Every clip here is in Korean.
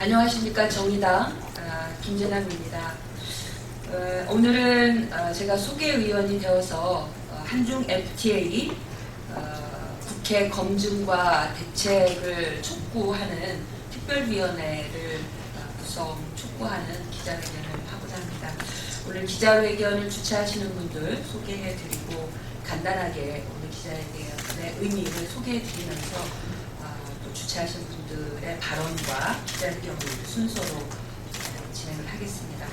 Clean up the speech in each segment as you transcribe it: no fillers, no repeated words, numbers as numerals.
안녕하십니까. 정의당 김재남입니다. 오늘은 제가 소개의원이 되어서 한중 FTA 국회 검증과 대책을 촉구하는 특별위원회를 구성 촉구하는 기자회견을 하고자 합니다. 오늘 기자회견을 주최하시는 분들 소개해드리고 간단하게 오늘 기자회견의 의미를 소개해드리면서 또 주최하신 분들의 발언과 기자회견을 순서로 진행을 하겠습니다.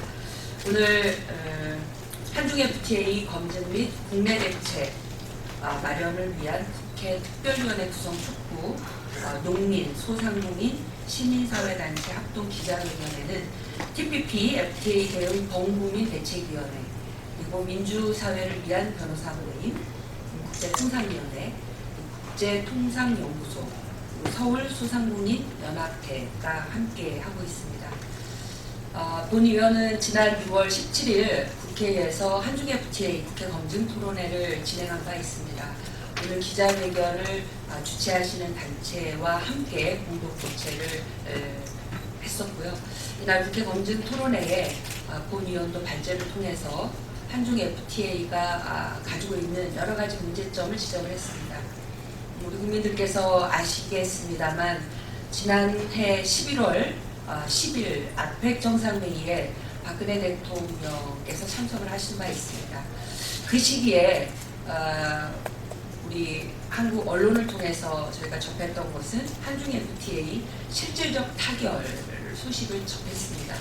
오늘 한중 FTA 검증 및 국내 대책 마련을 위한 국회 특별위원회 구성 촉구 농민, 소상공인, 시민사회단체 합동 기자회견에는 TPP, FTA 대응 범국민 대책위원회, 그리고 민주사회를 위한 변호사 모임, 국제통상위원회, 국제통상연구소, 서울소상공인 연합회가 함께 하고 있습니다. 본위원은 지난 6월 17일 국회에서 한중 FTA 국회 검증 토론회를 진행한 바 있습니다. 오늘 기자회견을 주최하시는 단체와 함께 공동 개최를 했었고요. 이날 국회 검증 토론회에 본위원도 발제를 통해서 한중 FTA가 가지고 있는 여러 가지 문제점을 지적을 했습니다. 우리 국민들께서 아시겠습니다만 지난해 11월 10일 아펙 정상회의에 박근혜 대통령께서 참석을 하신 바 있습니다. 그 시기에 우리 한국 언론을 통해서 저희가 접했던 것은 한중 FTA 실질적 타결 소식을 접했습니다.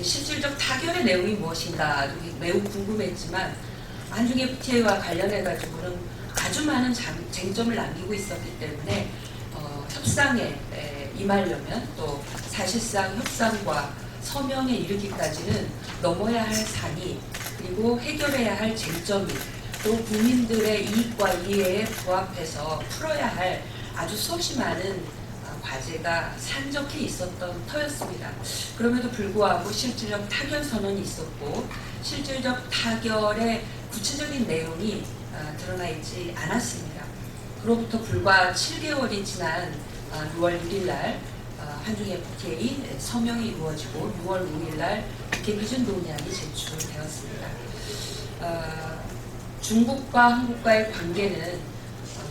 실질적 타결의 내용이 무엇인가 매우 궁금했지만 한중 FTA와 관련해 가지고는 아주 많은 쟁점을 남기고 있었기 때문에 협상에 임하려면 또 사실상 협상과 서명에 이르기까지는 넘어야 할 산이 그리고 해결해야 할 쟁점이 또 국민들의 이익과 이해에 부합해서 풀어야 할 아주 수없이 많은 과제가 산적해 있었던 터였습니다. 그럼에도 불구하고 실질적 타결 선언이 있었고 실질적 타결의 구체적인 내용이 드러나 있지 않았습니다. 그로부터 불과 7개월이 지난 6월 1일 날 한중 FTA 서명이 이루어지고 6월 5일 날 국회 기준 논의안이 제출되었습니다. 중국과 한국과의 관계는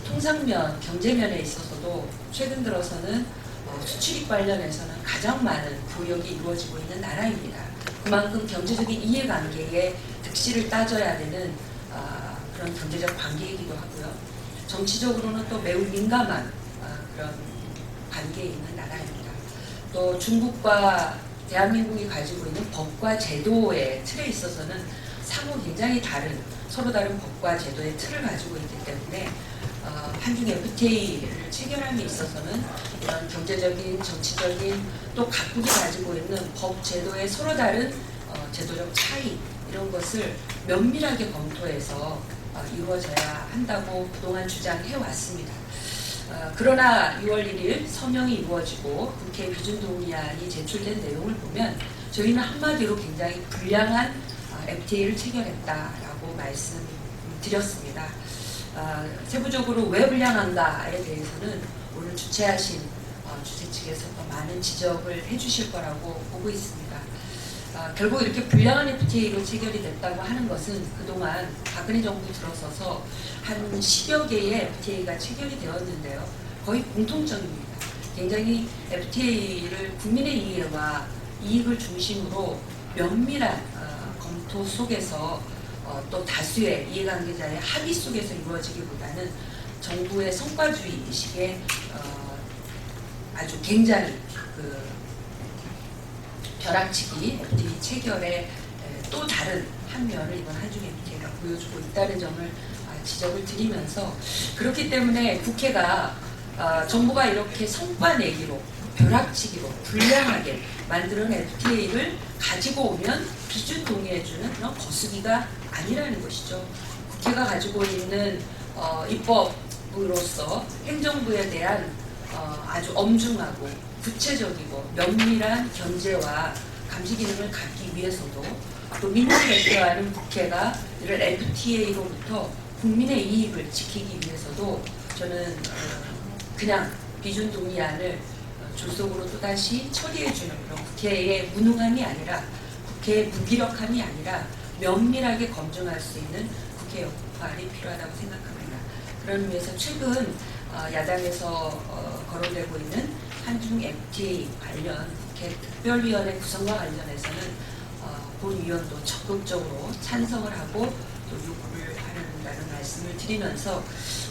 통상면, 경제면에 있어서도 최근 들어서는 수출입 관련해서는 가장 많은 교역이 이루어지고 있는 나라입니다. 그만큼 경제적인 이해관계에 득실을 따져야 되는 그런 경제적 관계이기도 하고요. 정치적으로는 또 매우 민감한 그런 관계에 있는 나라입니다. 또 중국과 대한민국이 가지고 있는 법과 제도의 틀에 있어서는 상호 굉장히 다른 서로 다른 법과 제도의 틀을 가지고 있기 때문에 한중 FTA를 체결함에 있어서는 이런 경제적인, 정치적인 또 각국이 가지고 있는 법, 제도의 서로 다른 제도적 차이 이런 것을 면밀하게 검토해서 이루어져야 한다고 그동안 주장해 왔습니다. 그러나 6월 1일 서명이 이루어지고 국회 비준 동의안이 제출된 내용을 보면 저희는 한마디로 굉장히 불량한 FTA를 체결했다라고 말씀드렸습니다. 세부적으로 왜 불량한가에 대해서는 오늘 주최하신 주최 측에서 더 많은 지적을 해주실 거라고 보고 있습니다. 결국 이렇게 불량한 FTA로 체결이 됐다고 하는 것은 그동안 박근혜 정부 들어서서 한 10여 개의 FTA가 체결이 되었는데요. 거의 공통점입니다. 굉장히 FTA를 국민의 이해와 이익을 중심으로 면밀한 검토 속에서 또 다수의 이해관계자의 합의 속에서 이루어지기보다는 정부의 성과주의 식의 아주 굉장히 벼락치기 FTA 체결의 또 다른 한 면을 이번 한중 FTA가 보여주고 있다는 점을 지적을 드리면서 그렇기 때문에 국회가 정부가 이렇게 성과 내기로 벼락치기로 불량하게 만들어낸 FTA를 가지고 오면 비준 동의해주는 그런 거수기가 아니라는 것이죠. 국회가 가지고 있는 입법으로서 행정부에 대한 아주 엄중하고 구체적이고 면밀한 견제와 감시 기능을 갖기 위해서도 또 민주를 대표하는 국회가 이런 FTA로부터 국민의 이익을 지키기 위해서도 저는 그냥 비준 동의안을 졸속으로 또다시 처리해주는 그런 국회의 무능함이 아니라 국회의 무기력함이 아니라 면밀하게 검증할 수 있는 국회 역할이 필요하다고 생각합니다. 그런 의미에서 최근 야당에서 거론되고 있는 한중 FTA 관련 국회 특별위원회 구성과 관련해서는 본위원도 적극적으로 찬성을 하고 또 요구를 하는다는 말씀을 드리면서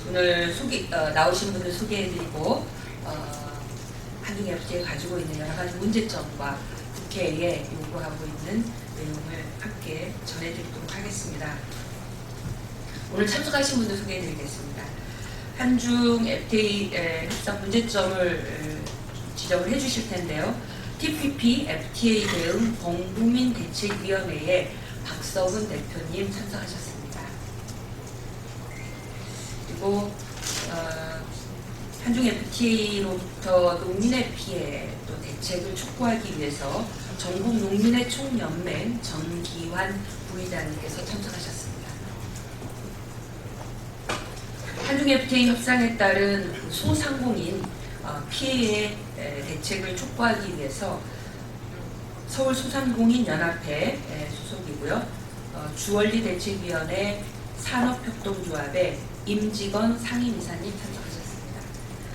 오늘 나오신 분들 소개해드리고 한중 FTA 가지고 있는 여러 가지 문제점과 국회에 요구하고 있는 내용을 함께 전해드리도록 하겠습니다. 오늘 참석하신 분들 소개해드리겠습니다. 한중 FTA 협상 문제점을 지적을 해주실 텐데요. TPP FTA 대응 범국민 대책위원회에 박서훈 대표님 참석하셨습니다. 그리고 한중 FTA로부터 농민의 피해 또 대책을 촉구하기 위해서 전국 농민의 총연맹 전기환 부의장님께서 참석하셨습니다. 한중 FTA 협상에 따른 소상공인 피해의 대책을 촉구하기 위해서 서울소상공인연합회 소속이고요. 주원리 대책위원회 산업협동조합의 임직원 상임이사님 참석하셨습니다.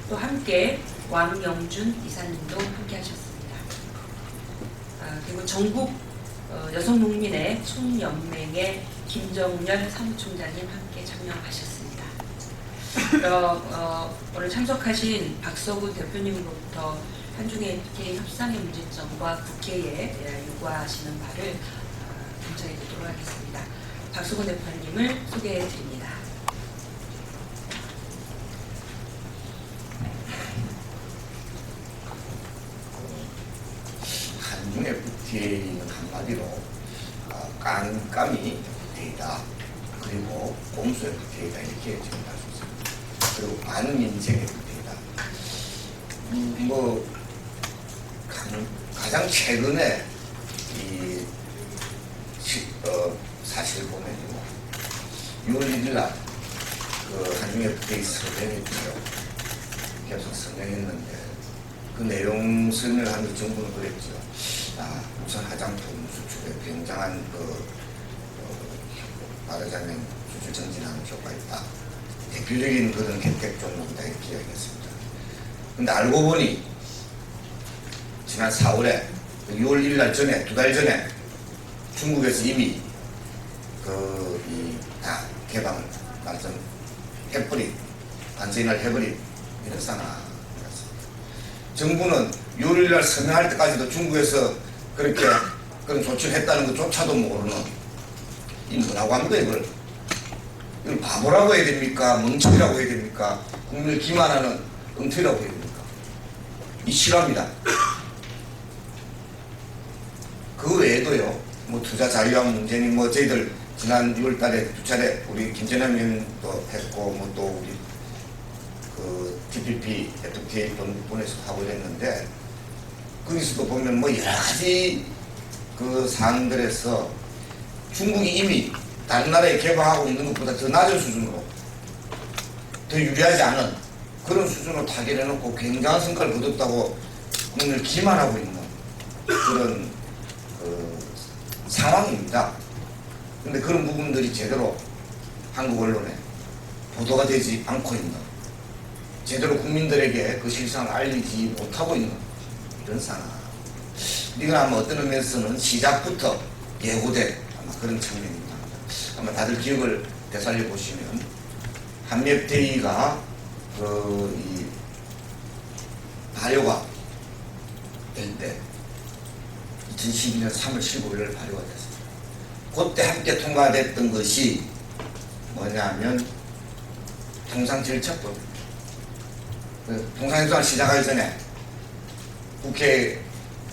또 함께 왕영준 이사님도 함께 하셨습니다. 그리고 전국 여성농민의 총연맹의 김정열 사무총장님 함께 참여하셨습니다. 오늘 참석하신 박서구 대표님으로부터 한중의 FTA 협상의 문제점과 국회에 요구하시는 바를 경청해 듣도록 하겠습니다. 박서구 대표님을 소개해 드립니다. 한중 FTA는 한마디로 깜깜이 FTA다. 그리고 꼼수 FTA다 이렇게 정의할 수 있습니다. 그리고 반민생 FTA다. 가장 최근에 사실 보면요, 6월 1일 날 한중 FTA 서명했죠. 계속 서명했는데 그 내용 설명하는 정부는 그랬죠. 우선 화장품 수출에 굉장한 말하자면 수출 정진하는 효과가 있다. 대표적인 그런 혜택 종목이다 이렇게 이야기했습니다. 근데 알고 보니 지난 4월에 6월 1일 날 전에 2달 전에 중국에서 이미 다 개방을 해버린 관세인을 해버린 이런 상황이었습니다. 정부는 6월 1일 날 서명할 때까지도 중국에서 그렇게 그런 조치를 했다는 것조차도 모르는 이 뭐라고 합니다. 이걸 바보라고 해야 됩니까? 멍청이라고 해야 됩니까? 국민을 기만하는 엉터리라고 해야 됩니까? 이 싫어합니다. 그 외에도요, 투자 자유화 문제니 저희들 지난 6월 달에 2차례 우리 김재남 의원도 했고 또 우리 TPP, FTA 본에서 하고 이랬는데 거기서도 보면 여러 가지 사항들에서 중국이 이미 다른 나라에 개방하고 있는 것보다 더 낮은 수준으로 더 유리하지 않은 그런 수준으로 타결해놓고 굉장한 성과를 거뒀다고 국민을 기만하고 있는 그런 상황입니다. 근데 그런 부분들이 제대로 한국 언론에 보도가 되지 않고 있는, 제대로 국민들에게 그 실상을 알리지 못하고 있는 이런 상황. 이건 아마 어떤 의미에서는 시작부터 예고된 아마 그런 측면입니다. 아마 다들 기억을 되살려 보시면 한미 FTA가 발효가 될 때 2012년 3월 15일 발효가 됐습니다. 그때 함께 통과됐던 것이 뭐냐면 통상절차법입니다. 통상협상을 시작하기 전에 국회에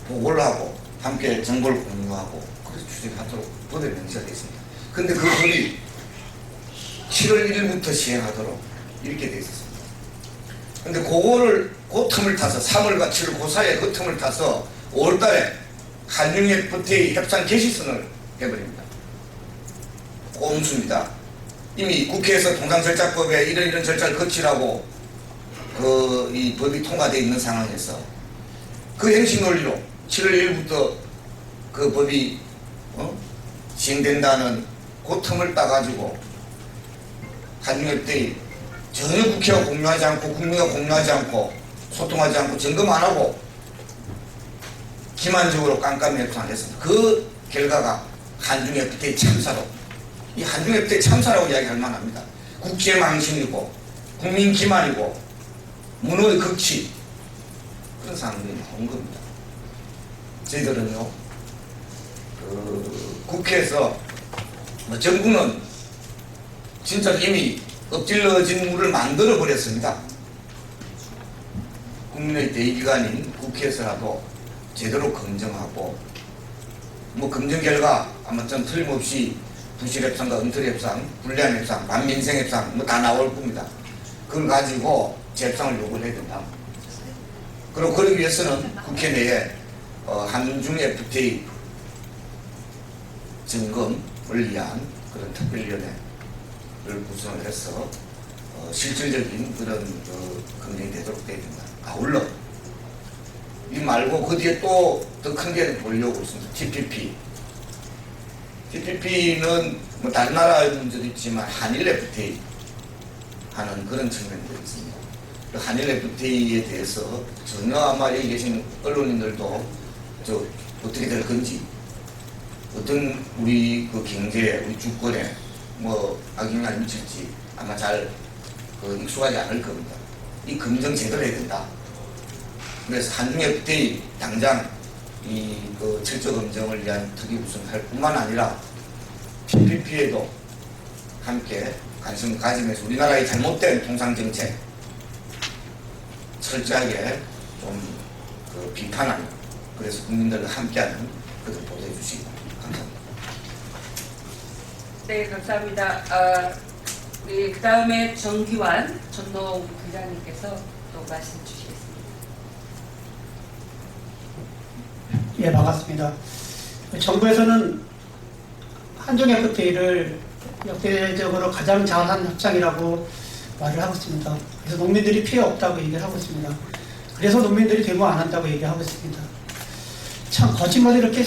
보고를 하고 함께 정보를 공유하고 그래서 추진하도록 법에 명시가 되어 있습니다. 근데 그 법이 7월 1일부터 시행하도록 이렇게 되어 있었습니다. 근데 그거를 그 틈을 타서 3월과 7월 그 사이에 그 틈을 타서 5월달에 한중 FTA 협상 개시선을 해버립니다. 꼼수입니다. 이미 국회에서 통상절차법에 이런 절차를 거치라고 이 법이 통과되어 있는 상황에서 그 행식 논리로 7월 1일부터 그 법이 시행된다는 그 틈을 따가지고 한중협대의 전혀 국회와 공유하지 않고 국민과 공유하지 않고 소통하지 않고 점검 안 하고 기만적으로 깜깜이 협상을 했습니다. 그 결과가 한중협대 참사로, 이 한중협대 참사라고 이야기할 만합니다. 국제 망신이고 국민 기만이고 문호의 극치, 그런 상황이 나온 겁니다. 저희들은요, 국회에서 정부는 진짜 이미 엎질러진 물을 만들어 버렸습니다. 국민의 대의기관인 국회에서라도 제대로 검증하고, 뭐 검증 결과 아마 좀 틀림없이 부실협상과 엉터리협상, 불리한협상, 반민생협상 뭐 다 나올 겁니다. 그걸 가지고 재협상을 요구를 해야 된다. 그리고 그러기 위해서는 국회 내에 한중 FTA 점검을 위한 그런 특별위원회를 구성을 해서 실질적인 그런 검증이 되도록 되어 있습니다. 아울러 이 말고 그 뒤에 또 더 큰 게 보려고 있습니다. TPP. TPP는 뭐 다른 나라의 문제도 있지만 한일 FTA 하는 그런 측면도 있습니다. 그 한일 FTA에 대해서 전혀 아마 여기 계신 언론인들도 어떻게 될 건지, 어떤 우리 그 경제에, 우리 주권에 뭐 악영향을 미칠지 아마 잘 익숙하지 않을 겁니다. 이 검증 제대로 해야 된다. 그래서 한중 FTA 당장 그 철저 검증을 위한 특위 구성할 뿐만 아니라 TPP에도 함께 관심을 가지면서 우리나라의 잘못된 통상정책 철저하게 좀 비판하는, 그래서 국민들과 함께하는 그들 보도해 주시기 감사합니다. 네, 감사합니다. 네, 그 다음에 정기환 전노 부장님께서 또 말씀 주시겠습니다. 예, 반갑습니다. 정부에서는 한중 FTA를 역대적으로 가장 잘한 협상이라고 말을 하고 있습니다. 그래서 농민들이 피해 없다고 얘기를 하고 있습니다. 그래서 농민들이 데모 안 한다고 얘기하고 있습니다. 참 거짓말 이렇게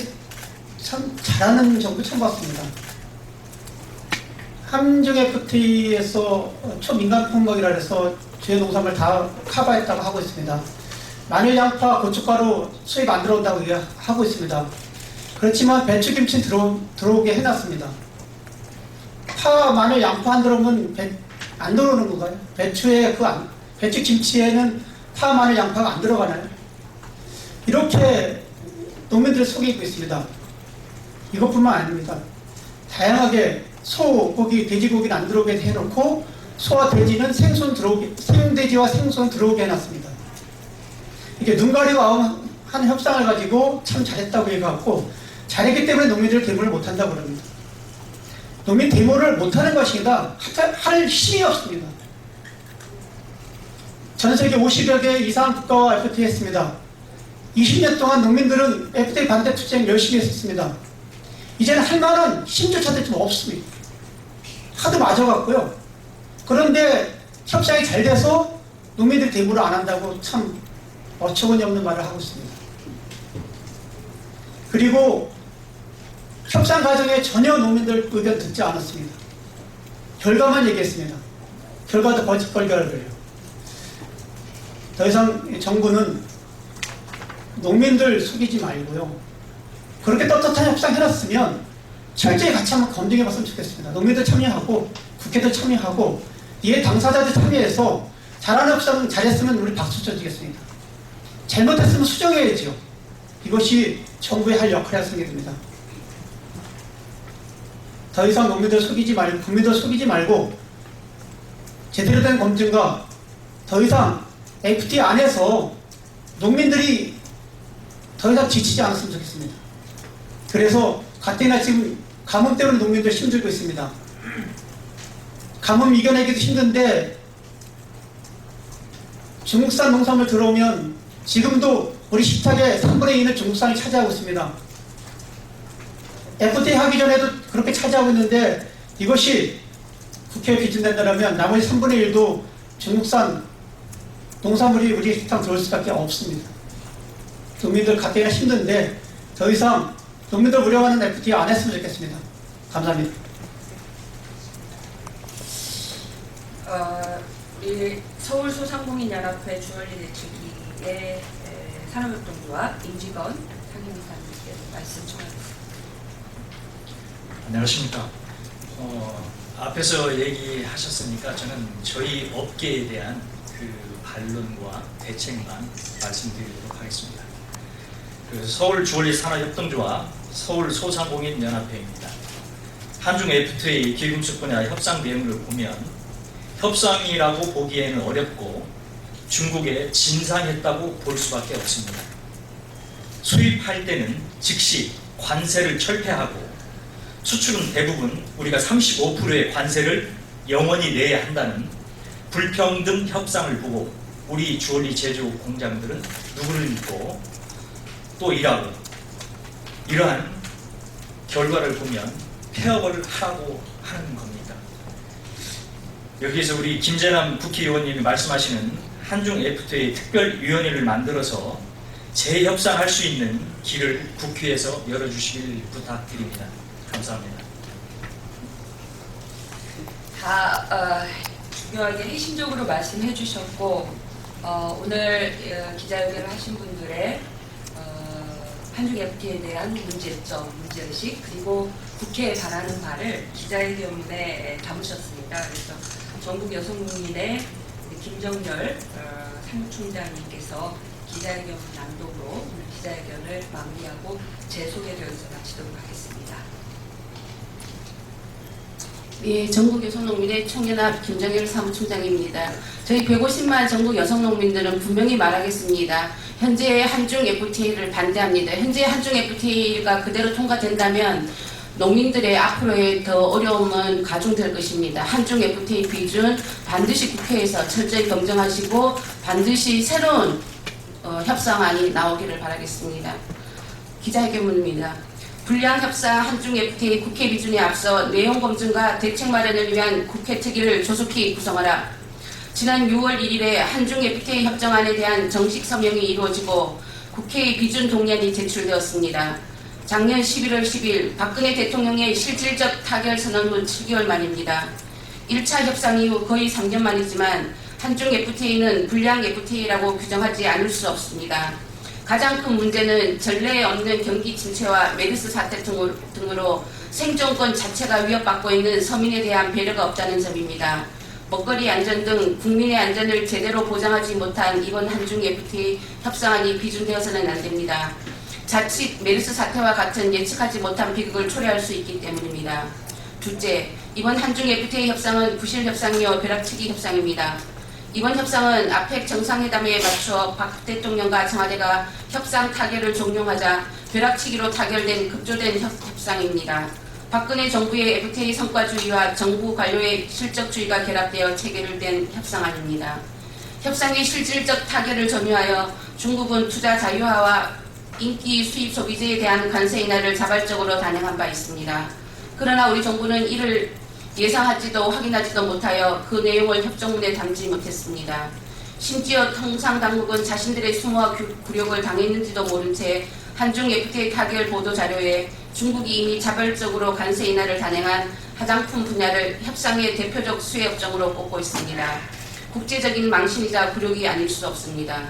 참 잘하는 정부 처음 봤습니다. 한중 FTA에서 초민간 품목이라 해서 주요 농산물 다 커버했다고 하고 있습니다. 마늘, 양파, 고춧가루 수입 안 들어온다고 얘기하고 있습니다. 그렇지만 배추, 김치 들어오게 해놨습니다. 파, 마늘, 양파 안 들어오면 안 들어오는 건가요? 배추, 김치에는 파, 마늘, 양파가 안 들어가나요? 이렇게 농민들을 속이고 있습니다. 이것뿐만 아닙니다. 다양하게 소, 고기, 돼지고기는 안 들어오게 해놓고 소와 돼지는 생돼지와 생선 들어오게 해놨습니다. 이게 눈 가리고 한 협상을 가지고 참 잘했다고 얘기하고, 잘했기 때문에 농민들 데모를 못한다고 그럽니다. 농민 데모를 못하는 것이 아니라 할 힘이 없습니다. 전 세계 50여 개 이상 국가와 FTA 했습니다. 20년 동안 농민들은 FTA 반대 투쟁 열심히 했었습니다. 이제는 할 만한 힘조차도 좀 없습니다. 하도 맞아갖고요. 그런데 협상이 잘 돼서 농민들이 데모를 안 한다고 참 어처구니 없는 말을 하고 있습니다. 그리고 협상 과정에 전혀 농민들 의견 듣지 않았습니다. 결과만 얘기했습니다. 결과도 거짓 결과를요. 더 이상 정부는 농민들 속이지 말고요. 그렇게 떳떳한 협상 해놨으면 철저히 같이 한번 검증해봤으면 좋겠습니다. 농민들 참여하고 국회도 참여하고 이에 당사자들 참여해서 잘하는 협상 잘했으면 우리 박수 쳐주겠습니다. 잘못했으면 수정해야죠. 이것이 정부의 할 역할이라 생각됩니다. 더 이상 농민들 속이지 말고, 국민들 속이지 말고 제대로 된 검증과 더 이상 FTA 안에서 농민들이 더 이상 지치지 않았으면 좋겠습니다. 그래서 가뜩이나 지금 가뭄 때문에 농민들 힘들고 있습니다. 가뭄 이겨내기도 힘든데 중국산 농산물 들어오면 지금도 우리 식탁의 3분의 2는 중국산이 차지하고 있습니다. FTA 하기 전에도 그렇게 차지하고 있는데 이것이 국회에 기준된다면 나머지 3분의 1도 중국산 농산물이 우리 식탁 들어올 수밖에 없습니다. 농민들 갖기가 힘든데 더 이상 농민들 우려하는 FTA 안 했으면 좋겠습니다. 감사합니다. 우리 서울소상공인연합회 주얼리 대책위의 산업협동조합 임직원 상임이사님께서 말씀 청하겠습니다. 안녕하십니까. 앞에서 얘기하셨으니까 저는 저희 업계에 대한 그 반론과 대책만 말씀드리도록 하겠습니다. 그 서울 주얼리 산업협동조합 서울소상공인연합회입니다. 한중 FTA 기금속 분야 협상 내용을 보면 협상이라고 보기에는 어렵고 중국에 진상했다고 볼 수밖에 없습니다. 수입할 때는 즉시 관세를 철폐하고 수출은 대부분 우리가 35%의 관세를 영원히 내야 한다는 불평등 협상을 보고 우리 주얼리 제조 공장들은 누구를 믿고 또 일하고 이러한 결과를 보면 폐업을 하라고 하는 겁니다. 여기에서 우리 김재남 국회의원님이 말씀하시는 한중 FTA 특별위원회를 만들어서 재협상할 수 있는 길을 국회에서 열어주시길 부탁드립니다. 감사합니다. 다 중요하게 핵심적으로 말씀해 주셨고 오늘 기자회견을 하신 분들의 한중 FTA에 대한 문제점, 문제의식 그리고 국회에 바라는 바를 기자회견에 담으셨습니다. 그래서 전국 여성농민의 김정열 사무총장님께서 기자회견 낭독으로 오늘 기자회견을 마무리하고 제 소개를 마치도록 하겠습니다. 예, 전국 여성농민의 총연합 김정열 사무총장입니다. 저희 150만 전국 여성농민들은 분명히 말하겠습니다. 현재 한중 FTA를 반대합니다. 현재 한중 FTA가 그대로 통과된다면 농민들의 앞으로의 더 어려움은 가중될 것입니다. 한중 FTA 비준 반드시 국회에서 철저히 검증하시고 반드시 새로운 협상안이 나오기를 바라겠습니다. 기자회견문입니다. 불량 협상 한중 FTA 국회 비준에 앞서 내용 검증과 대책 마련을 위한 국회 특위를 조속히 구성하라. 지난 6월 1일에 한중 FTA 협정안에 대한 정식 서명이 이루어지고 국회의 비준 동의안이 제출되었습니다. 작년 11월 10일 박근혜 대통령의 실질적 타결 선언 후 7개월 만입니다. 1차 협상 이후 거의 3년 만이지만 한중 FTA는 불량 FTA라고 규정하지 않을 수 없습니다. 가장 큰 문제는 전례에 없는 경기 침체와 메르스 사태 등으로 생존권 자체가 위협받고 있는 서민에 대한 배려가 없다는 점입니다. 먹거리 안전 등 국민의 안전을 제대로 보장하지 못한 이번 한중 FTA 협상안이 비준되어서는 안 됩니다. 자칫 메르스 사태와 같은 예측하지 못한 비극을 초래할 수 있기 때문입니다. 둘째, 이번 한중 FTA 협상은 부실 협상이요 벼락치기 협상입니다. 이번 협상은 아펙 정상회담에 맞춰 박 대통령과 청와대가 협상 타결을 종료하자 벼락치기로 타결된 급조된 협상입니다. 박근혜 정부의 FTA 성과주의와 정부 관료의 실적주의가 결합되어 체결된 협상안입니다. 협상의 실질적 타결을 점유하여 중국은 투자 자유화와 인기 수입 소비재에 대한 관세 인하를 자발적으로 단행한 바 있습니다. 그러나 우리 정부는 이를 예상하지도 확인하지도 못하여 그 내용을 협정문에 담지 못했습니다. 심지어 통상당국은 자신들의 수모와 굴욕을 당했는지도 모른 채 한중 FTA 타결 보도자료에 중국이 이미 자발적으로 관세 인하를 단행한 화장품 분야를 협상의 대표적 수혜 업종으로 꼽고 있습니다. 국제적인 망신이자 굴욕이 아닐 수 없습니다.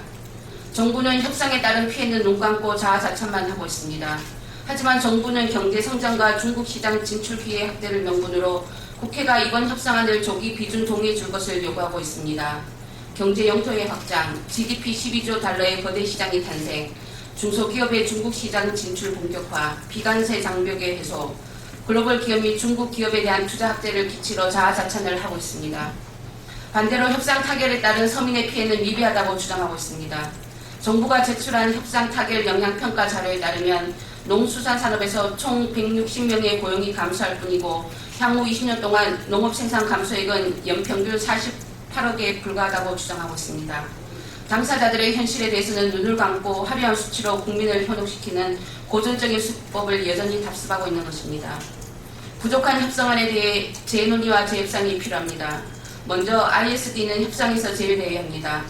정부는 협상에 따른 피해는 눈 감고 자아자찬만 하고 있습니다. 하지만 정부는 경제 성장과 중국 시장 진출 기회 확대를 명분으로 국회가 이번 협상안을 조기 비준 동의해 줄 것을 요구하고 있습니다. 경제 영토의 확장, GDP 12조 달러의 거대 시장이 탄생, 중소기업의 중국 시장 진출 본격화, 비관세 장벽의 해소, 글로벌 기업 및 중국 기업에 대한 투자 확대를 기치로 자아자찬을 하고 있습니다. 반대로 협상 타결에 따른 서민의 피해는 미비하다고 주장하고 있습니다. 정부가 제출한 협상 타결 영향평가 자료에 따르면 농수산산업에서 총 160명의 고용이 감소할 뿐이고 향후 20년 동안 농업 생산 감소액은 연평균 48억에 불과하다고 주장하고 있습니다. 당사자들의 현실에 대해서는 눈을 감고 화려한 수치로 국민을 현혹시키는 고전적인 수법을 여전히 답습하고 있는 것입니다. 부족한 협상안에 대해 재논의와 재협상이 필요합니다. 먼저 ISD는 협상에서 제외되어야 합니다.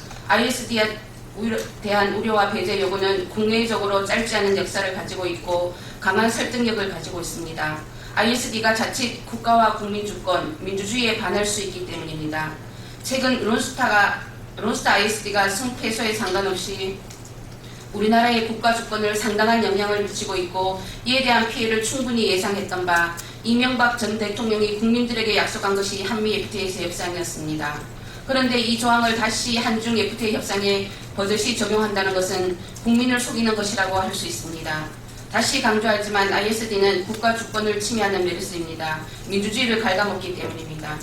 대한 우려와 배제 요구는 국내적으로 짧지 않은 역사를 가지고 있고 강한 설득력을 가지고 있습니다. ISD가 자칫 국가와 국민 주권, 민주주의에 반할 수 있기 때문입니다. 최근 론스타 ISD가 승패소에 상관없이 우리나라의 국가 주권을 상당한 영향을 미치고 있고 이에 대한 피해를 충분히 예상했던 바 이명박 전 대통령이 국민들에게 약속한 것이 한미 FTA에서 협상이었습니다. 그런데 이 조항을 다시 한중 FTA 협상에 버젓이 적용한다는 것은 국민을 속이는 것이라고 할 수 있습니다. 다시 강조하지만 ISD는 국가 주권을 침해하는 메르스입니다. 민주주의를 갉아먹기 때문입니다.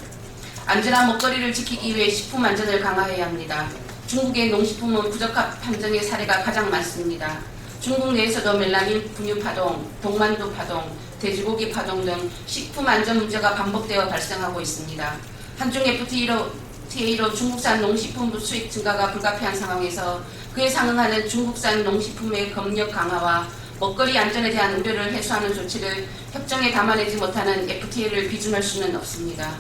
안전한 먹거리를 지키기 위해 식품 안전을 강화해야 합니다. 중국의 농식품은 부적합 판정의 사례가 가장 많습니다. 중국 내에서도 멜라민 분유 파동, 동만두 파동, 돼지고기 파동 등 식품 안전 문제가 반복되어 발생하고 있습니다. 한중 FTA로 중국산 농식품 수입 증가가 불가피한 상황에서 그에 상응하는 중국산 농식품의 검역 강화와 먹거리 안전에 대한 우려를 해소하는 조치를 협정에 담아내지 못하는 FTA를 비준할 수는 없습니다.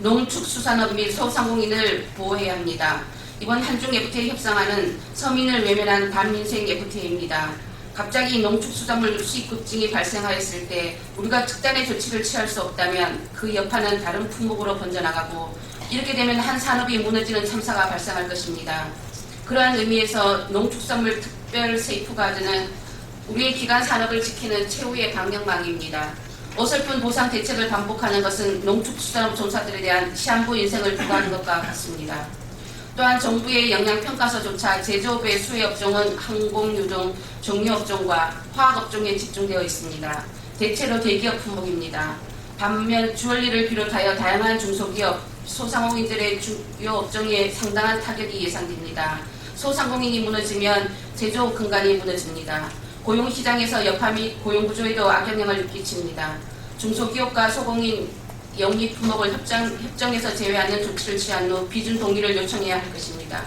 농축수산업 및 소상공인을 보호해야 합니다. 이번 한중 FTA 협상안은 서민을 외면한 반민생 FTA입니다. 갑자기 농축수산물 수입 급증이 발생하였을 때 우리가 특단의 조치를 취할 수 없다면 그 여파는 다른 품목으로 번져나가고 이렇게 되면 한 산업이 무너지는 참사가 발생할 것입니다. 그러한 의미에서 농축산물 특별 세이프가드는 우리의 기간 산업을 지키는 최후의 방역망입니다. 어설픈 보상 대책을 반복하는 것은 농축수산업 종사들에 대한 시한부 인생을 부과하는 것과 같습니다. 또한 정부의 영양평가서조차 제조업의 수혜업종은 항공유동, 종료업종과 화학업종에 집중되어 있습니다. 대체로 대기업 품목입니다. 반면 주얼리를 비롯하여 다양한 중소기업, 소상공인들의 주요 업종에 상당한 타격이 예상됩니다. 소상공인이 무너지면 제조업 근간이 무너집니다. 고용시장에서 여파 및 고용구조에도 악영향을 끼칩니다. 중소기업과 소공인 영리 품목을 협정에서 제외하는 조치를 취한 후 비준 동의를 요청해야 할 것입니다.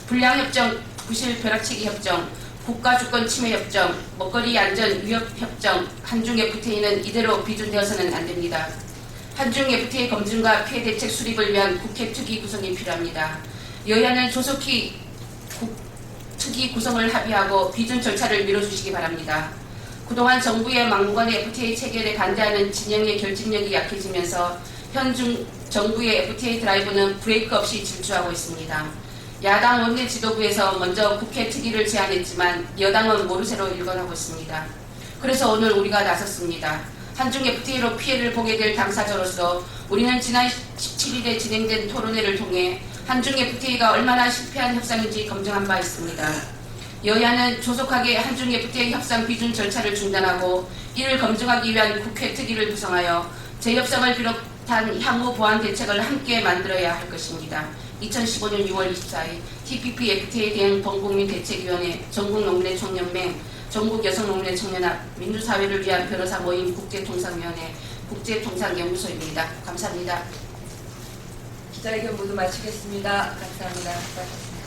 불량협정, 부실 벼락치기 협정, 국가주권 침해 협정, 먹거리 안전 위협 협정, 한중 FTA는 이대로 비준되어서는 안 됩니다. 한중 FTA 검증과 피해 대책 수립을 위한 국회 특위 구성이 필요합니다. 여야는 조속히 특위 구성을 합의하고 비준 절차를 밀어주시기 바랍니다. 그동안 정부의 막무가내 FTA 체결에 반대하는 진영의 결집력이 약해지면서 현 정부의 FTA 드라이브는 브레이크 없이 질주하고 있습니다. 야당 원내 지도부에서 먼저 국회 특위를 제안했지만 여당은 모르쇠로 일관하고 있습니다. 그래서 오늘 우리가 나섰습니다. 한중 FTA로 피해를 보게 될 당사자로서 우리는 지난 17일에 진행된 토론회를 통해 한중 FTA가 얼마나 실패한 협상인지 검증한 바 있습니다. 여야는 조속하게 한중 FTA 협상 비준 절차를 중단하고 이를 검증하기 위한 국회 특위를 구성하여 재협상을 비롯한 향후 보완 대책을 함께 만들어야 할 것입니다. 2015년 6월 24일 TPP FTA 대응 범국민 대책위원회, 전국농민의 총연맹, 전국여성농민의 청년합, 민주사회를 위한 변호사 모임 국제통상위원회, 국제통상연구소입니다. 감사합니다. 기자회견 모두 마치겠습니다. 감사합니다. 수고하셨습니다.